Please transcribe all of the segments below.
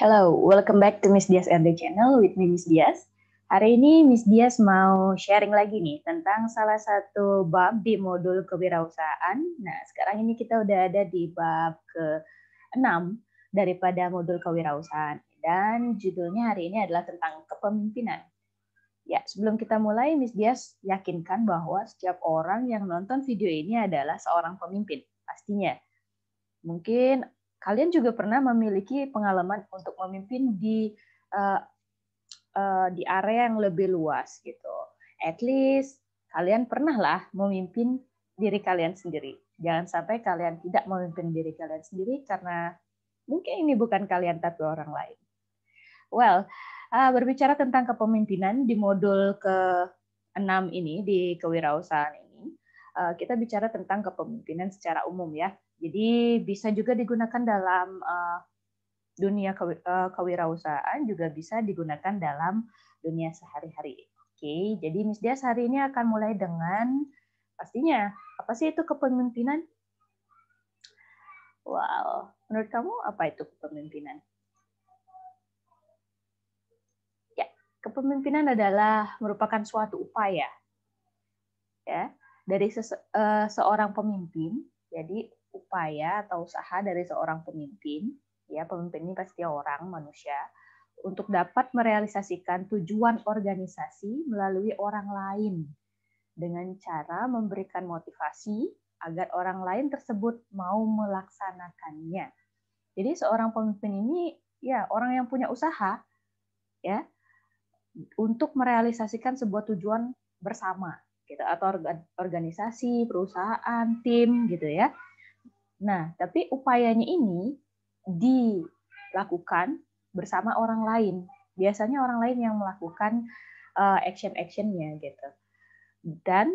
Hello, welcome back to Miss Dias RD Channel with me, Miss Dias. Hari ini Miss Dias mau sharing lagi nih tentang salah satu bab di modul kewirausahaan. Nah, sekarang ini kita udah ada di bab ke-6 daripada modul kewirausahaan. Dan judulnya hari ini adalah tentang kepemimpinan. Ya, sebelum kita mulai, Miss Dias yakinkan bahwa setiap orang yang nonton video ini adalah seorang pemimpin, pastinya. Mungkin kalian juga pernah memiliki pengalaman untuk memimpin di area yang lebih luas gitu. At least kalian pernah lah memimpin diri kalian sendiri. Jangan sampai kalian tidak memimpin diri kalian sendiri karena mungkin ini bukan kalian tapi orang lain. Well, berbicara tentang kepemimpinan di modul ke-6 ini, di kewirausahaan ini, kita bicara tentang kepemimpinan secara umum ya. Jadi bisa juga digunakan dalam dunia kewirausahaan, juga bisa digunakan dalam dunia sehari-hari. Oke, jadi Miss Dias hari ini akan mulai dengan pastinya, apa sih itu kepemimpinan? Wow, menurut kamu apa itu kepemimpinan? Ya, kepemimpinan adalah merupakan suatu upaya ya dari seorang pemimpin. Jadi upaya atau usaha dari seorang pemimpin, ya pemimpin ini pasti orang, manusia, untuk dapat merealisasikan tujuan organisasi melalui orang lain dengan cara memberikan motivasi agar orang lain tersebut mau melaksanakannya. Jadi seorang pemimpin ini ya orang yang punya usaha ya untuk merealisasikan sebuah tujuan bersama gitu, atau organisasi, perusahaan, tim gitu ya. Nah, tapi upayanya ini dilakukan bersama orang lain. Biasanya orang lain yang melakukan action-actionnya gitu. Dan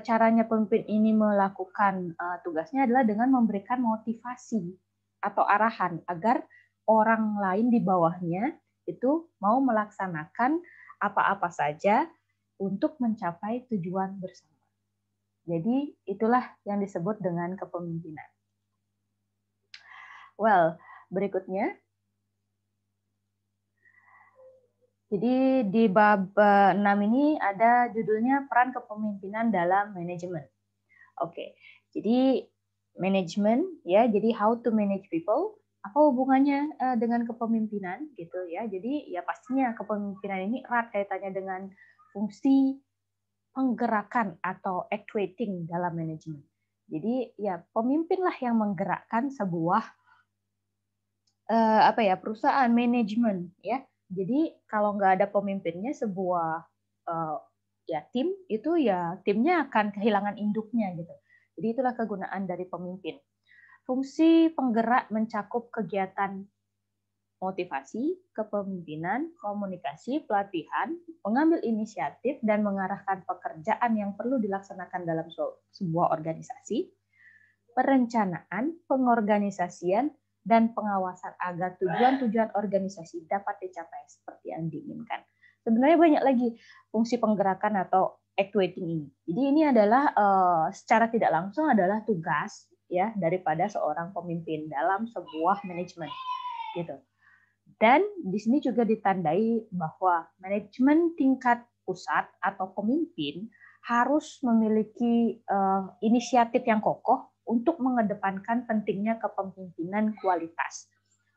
caranya pemimpin ini melakukan tugasnya adalah dengan memberikan motivasi atau arahan agar orang lain di bawahnya itu mau melaksanakan apa-apa saja untuk mencapai tujuan bersama. Jadi itulah yang disebut dengan kepemimpinan. Well, berikutnya. Jadi di bab 6 ini ada judulnya peran kepemimpinan dalam manajemen. Oke, jadi manajemen ya, jadi how to manage people, apa hubungannya dengan kepemimpinan gitu ya. Jadi ya pastinya kepemimpinan ini erat kaitannya dengan fungsi penggerakan atau actuating dalam manajemen. Jadi ya pemimpinlah yang menggerakkan sebuah perusahaan, manajemen ya. Jadi kalau nggak ada pemimpinnya sebuah tim itu ya timnya akan kehilangan induknya gitu. Jadi itulah kegunaan dari pemimpin. Fungsi penggerak mencakup kegiatan motivasi, kepemimpinan, komunikasi, pelatihan, mengambil inisiatif dan mengarahkan pekerjaan yang perlu dilaksanakan dalam sebuah organisasi, perencanaan, pengorganisasian, dan pengawasan agar tujuan-tujuan organisasi dapat dicapai seperti yang diinginkan. Sebenarnya banyak lagi fungsi penggerakan atau actuating ini. Jadi ini adalah secara tidak langsung adalah tugas ya daripada seorang pemimpin dalam sebuah manajemen gitu. Dan di sini juga ditandai bahwa manajemen tingkat pusat atau pemimpin harus memiliki inisiatif yang kokoh untuk mengedepankan pentingnya kepemimpinan kualitas.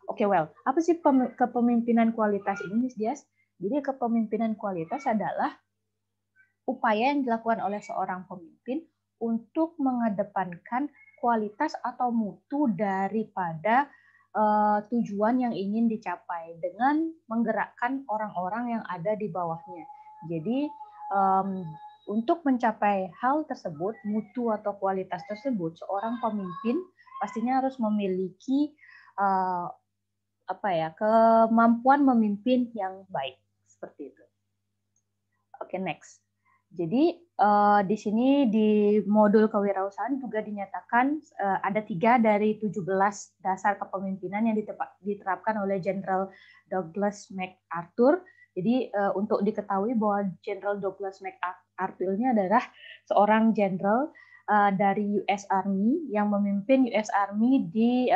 Oke, apa sih kepemimpinan kualitas ini, Miss Dias? Jadi kepemimpinan kualitas adalah upaya yang dilakukan oleh seorang pemimpin untuk mengedepankan kualitas atau mutu daripada tujuan yang ingin dicapai dengan menggerakkan orang-orang yang ada di bawahnya. Jadi untuk mencapai hal tersebut, mutu atau kualitas tersebut, seorang pemimpin pastinya harus memiliki kemampuan memimpin yang baik seperti itu. Oke, next. Jadi di sini di modul kewirausahaan juga dinyatakan ada 3 dari 17 dasar kepemimpinan yang diterapkan oleh Jenderal Douglas MacArthur. Jadi untuk diketahui bahwa Jenderal Douglas MacArthur ini adalah seorang jenderal dari US Army yang memimpin US Army di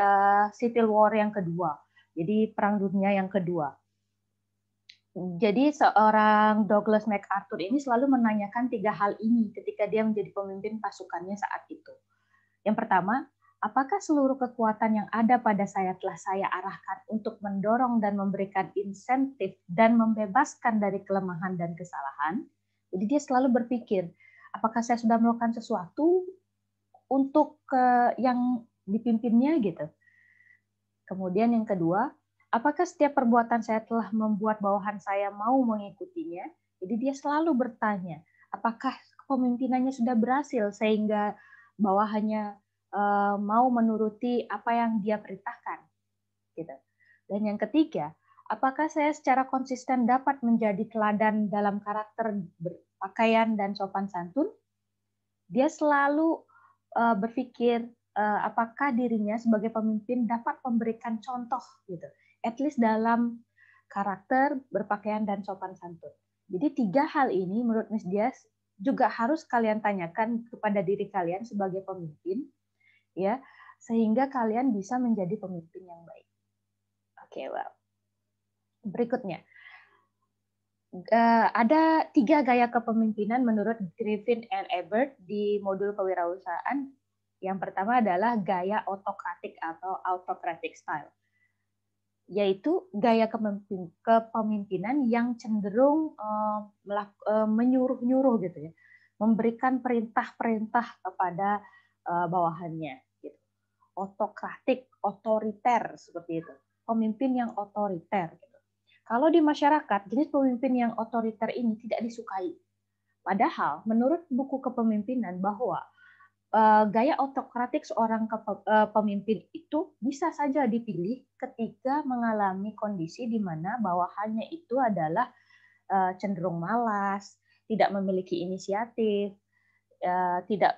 Civil War yang kedua Jadi Perang Dunia yang kedua. Jadi seorang Douglas MacArthur ini selalu menanyakan 3 hal ini ketika dia menjadi pemimpin pasukannya saat itu. Yang pertama, apakah seluruh kekuatan yang ada pada saya telah saya arahkan untuk mendorong dan memberikan insentif dan membebaskan dari kelemahan dan kesalahan? Jadi dia selalu berpikir, apakah saya sudah melakukan sesuatu untuk yang dipimpinnya gitu. Kemudian yang kedua, apakah setiap perbuatan saya telah membuat bawahan saya mau mengikutinya? Jadi dia selalu bertanya, apakah kepemimpinannya sudah berhasil sehingga bawahannya mau menuruti apa yang dia perintahkan, gitu. Dan yang ketiga, apakah saya secara konsisten dapat menjadi teladan dalam karakter berpakaian dan sopan santun? Dia selalu berpikir apakah dirinya sebagai pemimpin dapat memberikan contoh gitu, at least dalam karakter, berpakaian dan sopan santun. Jadi 3 hal ini menurut Miss Dias juga harus kalian tanyakan kepada diri kalian sebagai pemimpin, ya, sehingga kalian bisa menjadi pemimpin yang baik. Oke, well. Berikutnya, ada 3 gaya kepemimpinan menurut Griffin and Ebert di modul kewirausahaan. Yang pertama adalah gaya autokratik atau autocratic style, yaitu gaya kepemimpinan yang cenderung menyuruh-nyuruh gitu ya, memberikan perintah-perintah kepada bawahannya. Gitu. Autokratik, otoriter seperti itu, pemimpin yang otoriter. Gitu. Kalau di masyarakat, jenis pemimpin yang otoriter ini tidak disukai. Padahal menurut buku kepemimpinan bahwa gaya autokratik seorang pemimpin itu bisa saja dipilih ketika mengalami kondisi di mana bawahannya itu adalah cenderung malas, tidak memiliki inisiatif, tidak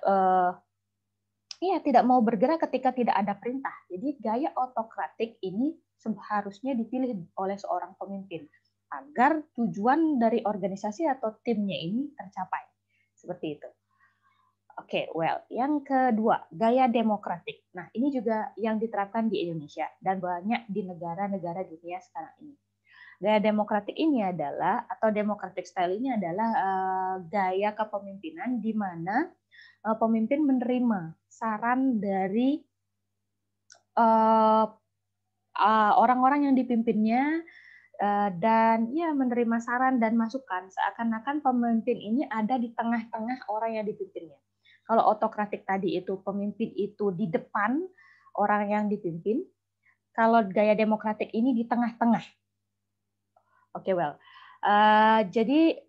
mau bergerak ketika tidak ada perintah. Jadi gaya autokratik ini seharusnya dipilih oleh seorang pemimpin agar tujuan dari organisasi atau timnya ini tercapai. Seperti itu. Oke, well, yang kedua, gaya demokratik. Nah, ini juga yang diterapkan di Indonesia dan banyak di negara-negara dunia sekarang ini. Gaya demokratik ini adalah, atau democratic style ini adalah gaya kepemimpinan di mana pemimpin menerima saran dari orang-orang yang dipimpinnya dan ya menerima saran dan masukan seakan-akan pemimpin ini ada di tengah-tengah orang yang dipimpinnya. Kalau autokratik tadi itu pemimpin itu di depan orang yang dipimpin, kalau gaya demokratik ini di tengah-tengah. Oke, well. Jadi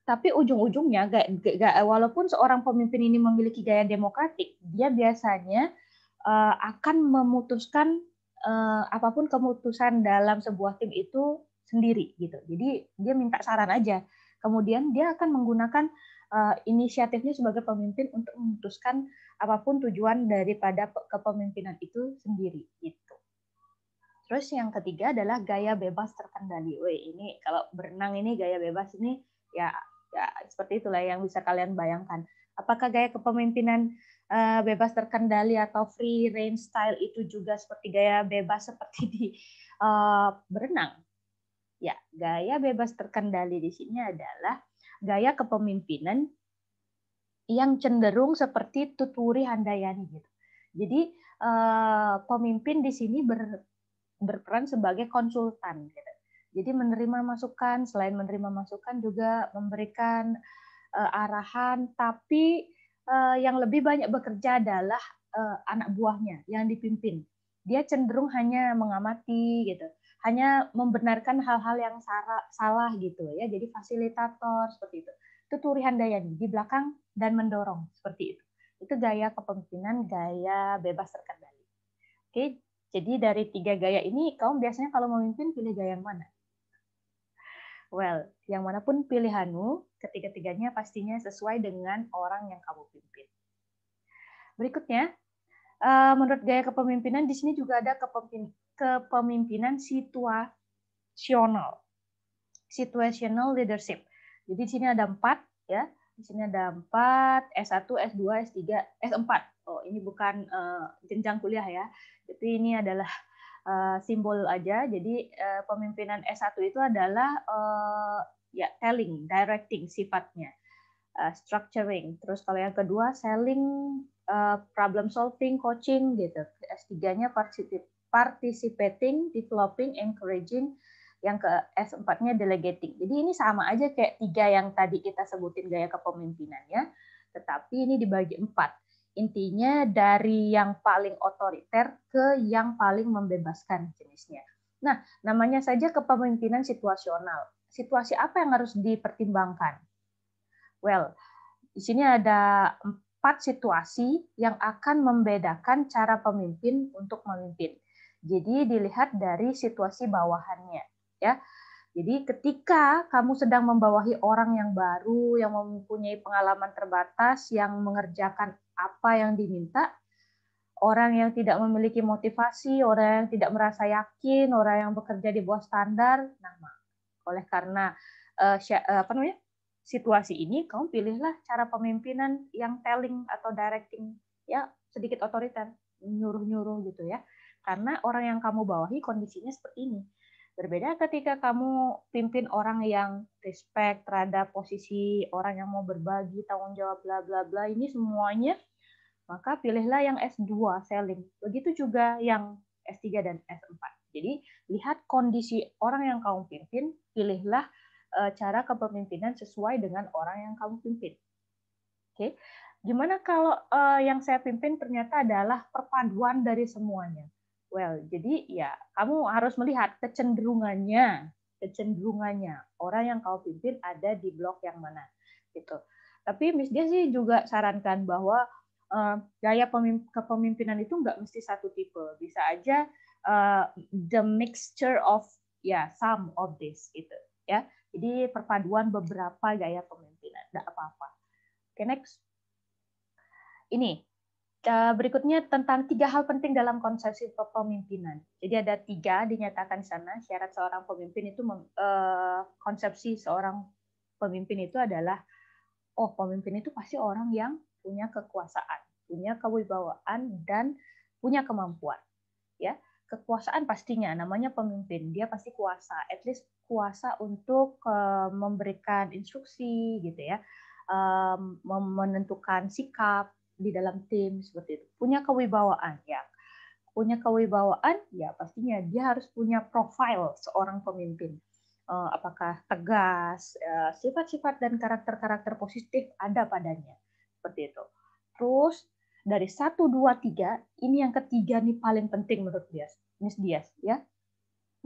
tapi ujung-ujungnya walaupun seorang pemimpin ini memiliki gaya demokratik, dia biasanya akan memutuskan apapun keputusan dalam sebuah tim itu sendiri gitu. Jadi dia minta saran aja. Kemudian dia akan menggunakan inisiatifnya sebagai pemimpin untuk memutuskan apapun tujuan daripada kepemimpinan itu sendiri gitu. Terus yang ketiga adalah gaya bebas terkendali. Wih, ini kalau berenang ini gaya bebas ini ya seperti itulah yang bisa kalian bayangkan. Apakah gaya kepemimpinan bebas terkendali atau free range style itu juga seperti gaya bebas seperti di berenang? Ya, gaya bebas terkendali di sini adalah gaya kepemimpinan yang cenderung seperti Tuturi Handayani gitu. Jadi pemimpin di sini berperan sebagai konsultan gitu. Jadi menerima masukan, selain menerima masukan juga memberikan arahan, tapi yang lebih banyak bekerja adalah anak buahnya yang dipimpin. Dia cenderung hanya mengamati gitu, hanya membenarkan hal-hal yang salah gitu ya. Jadi fasilitator seperti itu. Itu Turi Handayani di belakang dan mendorong seperti itu. Itu gaya kepemimpinan, gaya bebas terkendali. Oke, jadi dari 3 gaya ini, kamu biasanya kalau memimpin pilih gaya yang mana? Well, yang manapun pilihanmu, ketiga-tiganya pastinya sesuai dengan orang yang kamu pimpin. Berikutnya, menurut gaya kepemimpinan, di sini juga ada kepemimpinan situasional. Situational leadership. Jadi di sini ada 4, ya. Di sini ada 4, S1, S2, S3, S4. Oh, ini bukan jenjang kuliah ya. Jadi ini adalah simbol aja. Jadi pemimpinan S1 itu adalah ya telling, directing sifatnya, structuring. Terus kalau yang kedua selling, problem solving, coaching gitu. S3-nya participating, developing, encouraging. Yang ke S4-nya delegating. Jadi ini sama aja kayak 3 yang tadi kita sebutin gaya kepemimpinannya, tetapi ini dibagi 4. Intinya dari yang paling otoriter ke yang paling membebaskan jenisnya. Nah, namanya saja kepemimpinan situasional. Situasi apa yang harus dipertimbangkan? Well, di sini ada 4 situasi yang akan membedakan cara pemimpin untuk memimpin. Jadi dilihat dari situasi bawahannya, ya. Jadi ketika kamu sedang membawahi orang yang baru, yang mempunyai pengalaman terbatas, yang mengerjakan apa yang diminta, orang yang tidak memiliki motivasi, orang yang tidak merasa yakin, orang yang bekerja di bawah standar, nah, oleh karena situasi ini, kamu pilihlah cara pemimpinan yang telling atau directing, ya sedikit otoriter, nyuruh-nyuruh gitu ya. Karena orang yang kamu bawahi kondisinya seperti ini. Berbeda ketika kamu pimpin orang yang respect terhadap posisi orang yang mau berbagi, tanggung jawab, bla bla bla, ini semuanya, maka pilihlah yang S2 selling. Begitu juga yang S3 dan S4. Jadi lihat kondisi orang yang kamu pimpin, pilihlah cara kepemimpinan sesuai dengan orang yang kamu pimpin. Oke, gimana kalau yang saya pimpin ternyata adalah perpaduan dari semuanya? Well, jadi ya kamu harus melihat kecenderungannya orang yang kamu pimpin ada di blok yang mana, gitu. Tapi Miss Dia sih juga sarankan bahwa gaya kepemimpinan itu nggak mesti satu tipe, bisa aja the mixture of some of this gitu ya. Jadi perpaduan beberapa gaya pemimpinan, nggak apa-apa. Oke, next. Ini berikutnya tentang 3 hal penting dalam konsepsi kepemimpinan. Jadi ada 3 dinyatakan di sana syarat seorang pemimpin itu konsepsi seorang pemimpin itu adalah pemimpin itu pasti orang yang punya kekuasaan, punya kewibawaan dan punya kemampuan. Ya, kekuasaan pastinya namanya pemimpin, dia pasti kuasa, at least kuasa untuk memberikan instruksi gitu ya, menentukan sikap di dalam tim seperti itu. Punya kewibawaan ya. Punya kewibawaan ya pastinya dia harus punya profil seorang pemimpin. Apakah tegas, sifat-sifat dan karakter-karakter positif ada padanya. Seperti itu. Terus dari 1, 2, 3, ini yang ketiga nih paling penting menurut Miss Dias ya.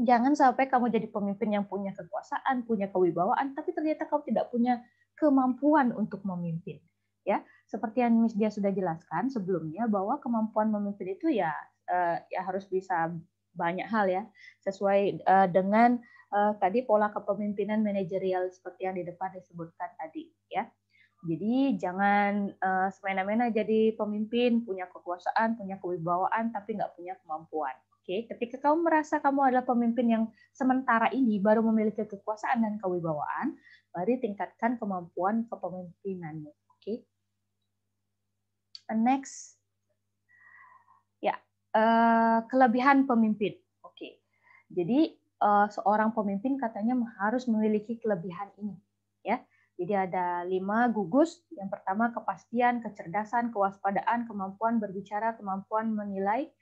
Jangan sampai kamu jadi pemimpin yang punya kekuasaan, punya kewibawaan, tapi ternyata kamu tidak punya kemampuan untuk memimpin. Ya, seperti yang Miss Dia sudah jelaskan sebelumnya bahwa kemampuan memimpin itu ya harus bisa banyak hal ya, sesuai dengan tadi pola kepemimpinan manajerial seperti yang di depan disebutkan tadi ya. Jadi jangan semena-mena jadi pemimpin, punya kekuasaan, punya kewibawaan, tapi nggak punya kemampuan. Oke, ketika kamu merasa kamu adalah pemimpin yang sementara ini baru memiliki kekuasaan dan kewibawaan, mari tingkatkan kemampuan kepemimpinanmu. Oke. Next, ya kelebihan pemimpin. Oke, jadi seorang pemimpin katanya harus memiliki kelebihan ini, ya. Jadi ada 5 gugus. Yang pertama kepastian, kecerdasan, kewaspadaan, kemampuan berbicara, kemampuan menilai.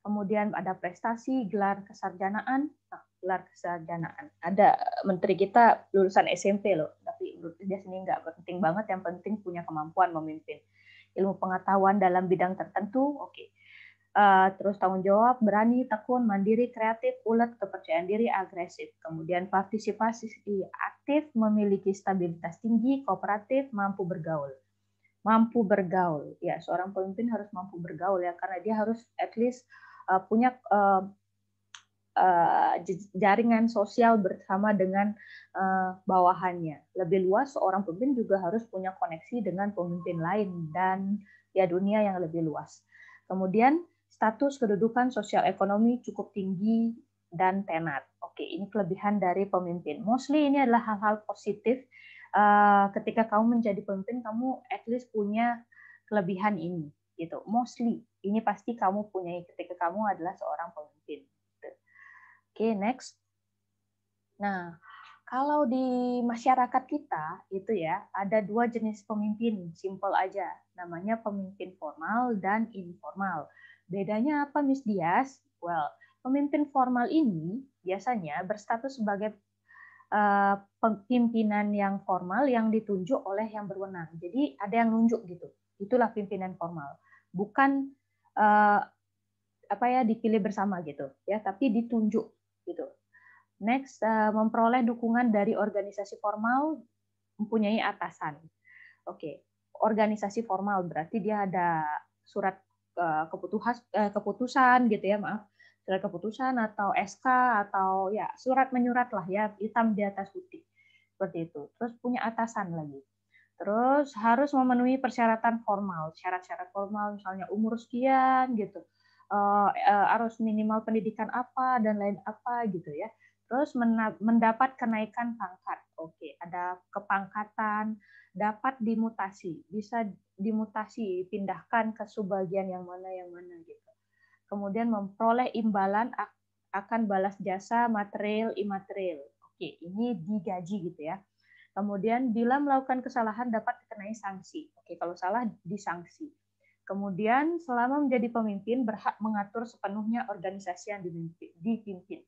Kemudian ada prestasi, gelar kesarjanaan. Nah, gelar kesarjanaan. Ada menteri kita lulusan SMP loh, tapi dia sini nggak penting banget. Yang penting punya kemampuan memimpin. Ilmu pengetahuan dalam bidang tertentu, oke. Terus tanggung jawab, berani, tekun, mandiri, kreatif, ulet, kepercayaan diri, agresif. Kemudian partisipasi aktif, memiliki stabilitas tinggi, kooperatif, mampu bergaul. Mampu bergaul, ya seorang pemimpin harus mampu bergaul ya, karena dia harus at least punya jaringan sosial bersama dengan bawahannya. Lebih luas, seorang pemimpin juga harus punya koneksi dengan pemimpin lain dan ya dunia yang lebih luas. Kemudian status kedudukan sosial ekonomi cukup tinggi dan tenar. Oke, ini kelebihan dari pemimpin. Mostly ini adalah hal-hal positif. Ketika kamu menjadi pemimpin, kamu at least punya kelebihan ini, gitu. Mostly ini pasti kamu punya ketika kamu adalah seorang pemimpin. Oke, next. Nah, kalau di masyarakat kita itu ya ada 2 jenis pemimpin, simple aja. Namanya pemimpin formal dan informal. Bedanya apa, Miss Dias? Well, pemimpin formal ini biasanya berstatus sebagai pimpinan yang formal yang ditunjuk oleh yang berwenang. Jadi ada yang nunjuk gitu. Itulah pimpinan formal. Bukan dipilih bersama gitu ya, tapi ditunjuk gitu. Next, memperoleh dukungan dari organisasi formal, mempunyai atasan. Oke, organisasi formal berarti dia ada surat keputusan gitu ya, maaf, surat keputusan atau SK atau ya surat menyurat lah ya, hitam di atas putih seperti itu. Terus punya atasan lagi. Terus harus memenuhi persyaratan formal, syarat-syarat formal misalnya umur sekian gitu, harus minimal pendidikan apa dan lain apa gitu ya. Terus mendapat kenaikan pangkat. Oke, ada kepangkatan, dapat dimutasi, bisa dimutasi, pindahkan ke subbagian yang mana gitu. Kemudian memperoleh imbalan akan balas jasa material imaterial. Oke, ini digaji gitu ya. Kemudian bila melakukan kesalahan dapat dikenai sanksi. Oke, kalau salah disanksi. Kemudian selama menjadi pemimpin berhak mengatur sepenuhnya organisasi yang dipimpin.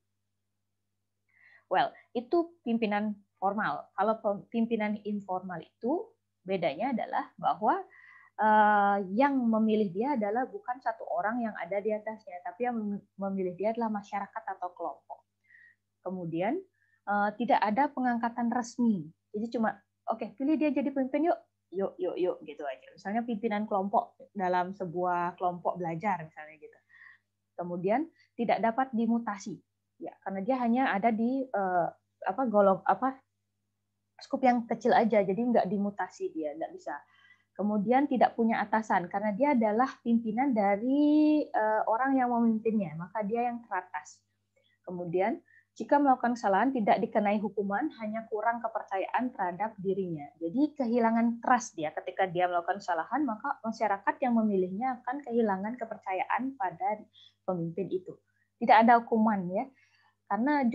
Well, itu pimpinan formal. Kalau pimpinan informal itu bedanya adalah bahwa yang memilih dia adalah bukan satu orang yang ada di atasnya, tapi yang memilih dia adalah masyarakat atau kelompok. Kemudian tidak ada pengangkatan resmi. Jadi cuma oke, pilih dia jadi pemimpin yuk gitu aja. Misalnya pimpinan kelompok dalam sebuah kelompok belajar misalnya gitu. Kemudian tidak dapat dimutasi. Ya, karena dia hanya ada di skup yang kecil aja, jadi nggak dimutasi dia, nggak bisa. Kemudian tidak punya atasan karena dia adalah pimpinan dari orang yang memimpinnya, maka dia yang teratas. Kemudian jika melakukan kesalahan tidak dikenai hukuman, hanya kurang kepercayaan terhadap dirinya. Jadi kehilangan trust dia ketika dia melakukan kesalahan, maka masyarakat yang memilihnya akan kehilangan kepercayaan pada pemimpin itu. Tidak ada hukuman ya. Karena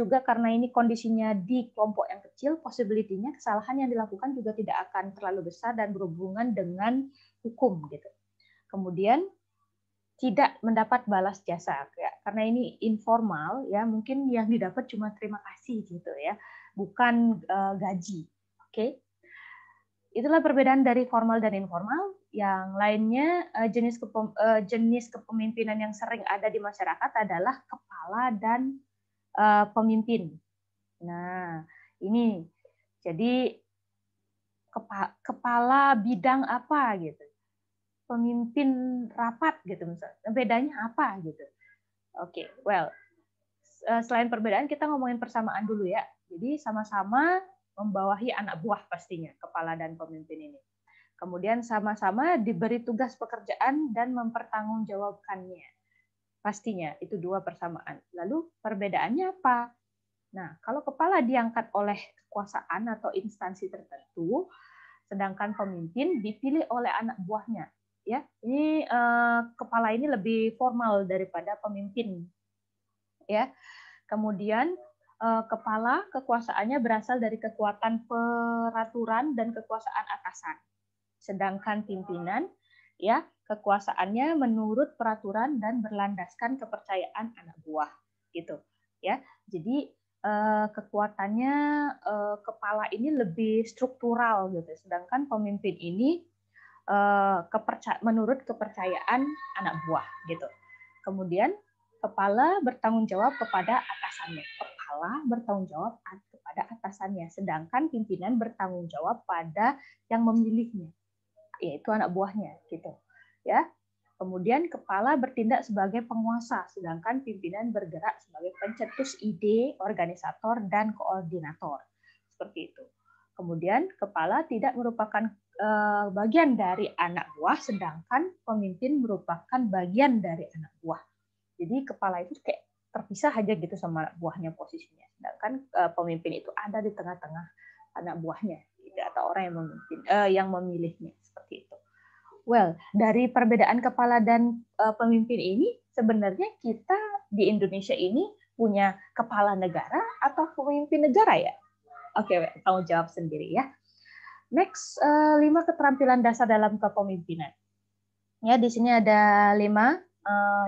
ini kondisinya di kelompok yang kecil, possibility-nya kesalahan yang dilakukan juga tidak akan terlalu besar dan berhubungan dengan hukum gitu. Kemudian tidak mendapat balas jasa ya, karena ini informal ya, mungkin yang didapat cuma terima kasih gitu ya, bukan gaji. Oke. Itulah perbedaan dari formal dan informal. Yang lainnya jenis kepemimpinan yang sering ada di masyarakat adalah kepala dan pemimpin. Nah, ini jadi kepala bidang apa gitu, pemimpin rapat gitu misalnya. Bedanya apa gitu? Oke, well, selain perbedaan kita ngomongin persamaan dulu ya. Jadi sama-sama membawahi anak buah pastinya, kepala dan pemimpin ini. Kemudian sama-sama diberi tugas pekerjaan dan mempertanggungjawabkannya. Pastinya itu dua persamaan. Lalu perbedaannya apa? Nah, kalau kepala diangkat oleh kekuasaan atau instansi tertentu, sedangkan pemimpin dipilih oleh anak buahnya. Ya, ini kepala ini lebih formal daripada pemimpin. Ya, kemudian kepala kekuasaannya berasal dari kekuatan peraturan dan kekuasaan atasan. Sedangkan pimpinan ya kekuasaannya menurut peraturan dan berlandaskan kepercayaan anak buah gitu ya. Jadi kekuatannya kepala ini lebih struktural gitu, sedangkan pemimpin ini menurut kepercayaan anak buah gitu. Kemudian kepala bertanggung jawab kepada atasannya. Kepala bertanggung jawab kepada atasannya, sedangkan pimpinan bertanggung jawab pada yang memilihnya, yaitu anak buahnya gitu ya. Kemudian kepala bertindak sebagai penguasa, sedangkan pimpinan bergerak sebagai pencetus ide, organisator dan koordinator. Seperti itu. Kemudian kepala tidak merupakan bagian dari anak buah, sedangkan pemimpin merupakan bagian dari anak buah. Jadi kepala itu kayak terpisah aja gitu sama anak buahnya posisinya, sedangkan pemimpin itu ada di tengah-tengah anak buahnya, gitu, atau orang yang memilihnya seperti itu. Well, dari perbedaan kepala dan pemimpin ini sebenarnya kita di Indonesia ini punya kepala negara atau pemimpin negara ya? Oke, kamu jawab sendiri ya. Next, 5 keterampilan dasar dalam kepemimpinan. Ya, di sini ada 5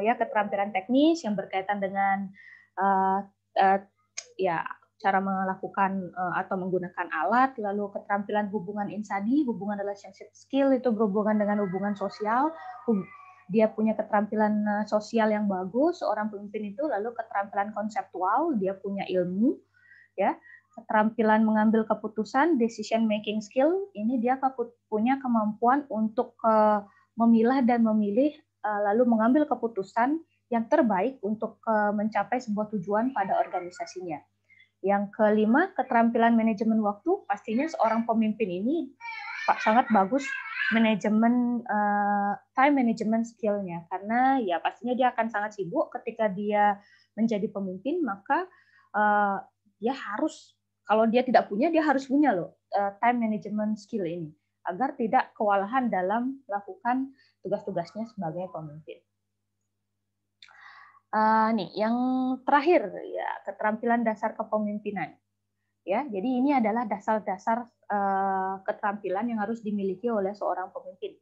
ya keterampilan teknis yang berkaitan dengan ya cara melakukan atau menggunakan alat, lalu keterampilan hubungan insani, hubungan relationship skill itu berhubungan dengan hubungan sosial, dia punya keterampilan sosial yang bagus, seorang pemimpin itu, lalu keterampilan konseptual, dia punya ilmu, ya, keterampilan mengambil keputusan, decision making skill, ini dia punya kemampuan untuk memilah dan memilih, lalu mengambil keputusan yang terbaik untuk mencapai sebuah tujuan pada organisasinya. Yang kelima, keterampilan manajemen waktu. Pastinya seorang pemimpin ini sangat bagus manajemen time management skill-nya, karena ya pastinya dia akan sangat sibuk ketika dia menjadi pemimpin, maka dia harus, kalau dia tidak punya, dia harus punya loh time management skill ini agar tidak kewalahan dalam melakukan tugas-tugasnya sebagai pemimpin. Nih, yang terakhir ya, keterampilan dasar kepemimpinan. Ya, jadi ini adalah dasar-dasar keterampilan yang harus dimiliki oleh seorang pemimpin.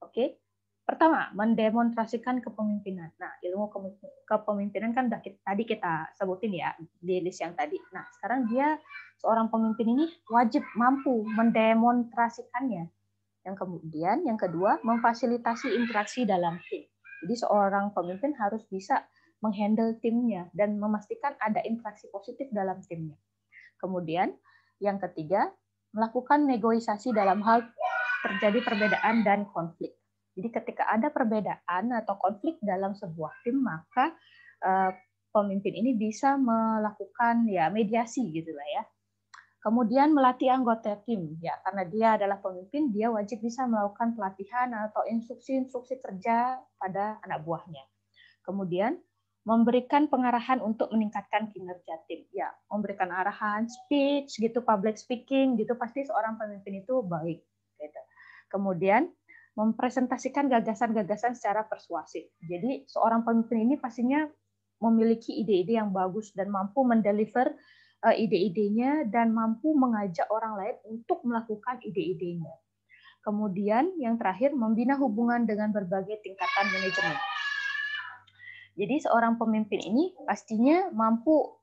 Oke. Pertama, mendemonstrasikan kepemimpinan. Nah, ilmu kepemimpinan kan tadi kita sebutin ya di list yang tadi. Nah, sekarang dia seorang pemimpin ini wajib mampu mendemonstrasikannya. Yang kedua, memfasilitasi interaksi dalam tim. Jadi seorang pemimpin harus bisa menghandle timnya dan memastikan ada interaksi positif dalam timnya. Kemudian yang ketiga, melakukan negosiasi dalam hal terjadi perbedaan dan konflik. Jadi ketika ada perbedaan atau konflik dalam sebuah tim, maka pemimpin ini bisa melakukan ya mediasi gitulah ya. Kemudian melatih anggota tim, ya karena dia adalah pemimpin, dia wajib bisa melakukan pelatihan atau instruksi-instruksi kerja pada anak buahnya. Kemudian memberikan pengarahan untuk meningkatkan kinerja tim, ya memberikan arahan, speech, gitu, public speaking, gitu pasti seorang pemimpin itu baik. Gitu. Kemudian mempresentasikan gagasan-gagasan secara persuasif. Jadi seorang pemimpin ini pastinya memiliki ide-ide yang bagus dan mampu mendeliver ide-idenya dan mampu mengajak orang lain untuk melakukan ide-idenya. Kemudian yang terakhir, membina hubungan dengan berbagai tingkatan manajemen. Jadi seorang pemimpin ini pastinya mampu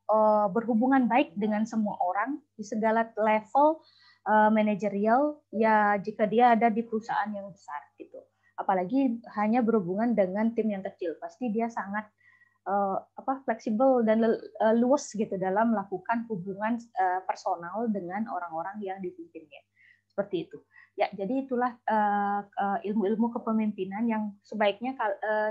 berhubungan baik dengan semua orang di segala level manajerial ya jika dia ada di perusahaan yang besar gitu. Apalagi hanya berhubungan dengan tim yang kecil, pasti dia sangat fleksibel dan luas gitu dalam melakukan hubungan personal dengan orang-orang yang dipimpinnya. Seperti itu. Ya, jadi itulah ilmu-ilmu kepemimpinan yang sebaiknya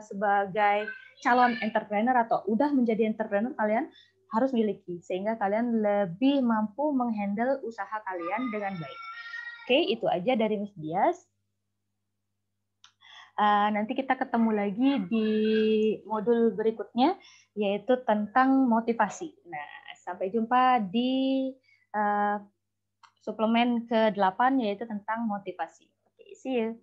sebagai calon entrepreneur atau udah menjadi entrepreneur kalian harus miliki sehingga kalian lebih mampu menghandle usaha kalian dengan baik. Oke, itu aja dari Miss Dias. Nanti kita ketemu lagi di modul berikutnya, yaitu tentang motivasi. Nah, sampai jumpa di suplemen ke-8, yaitu tentang motivasi. Oke, see you.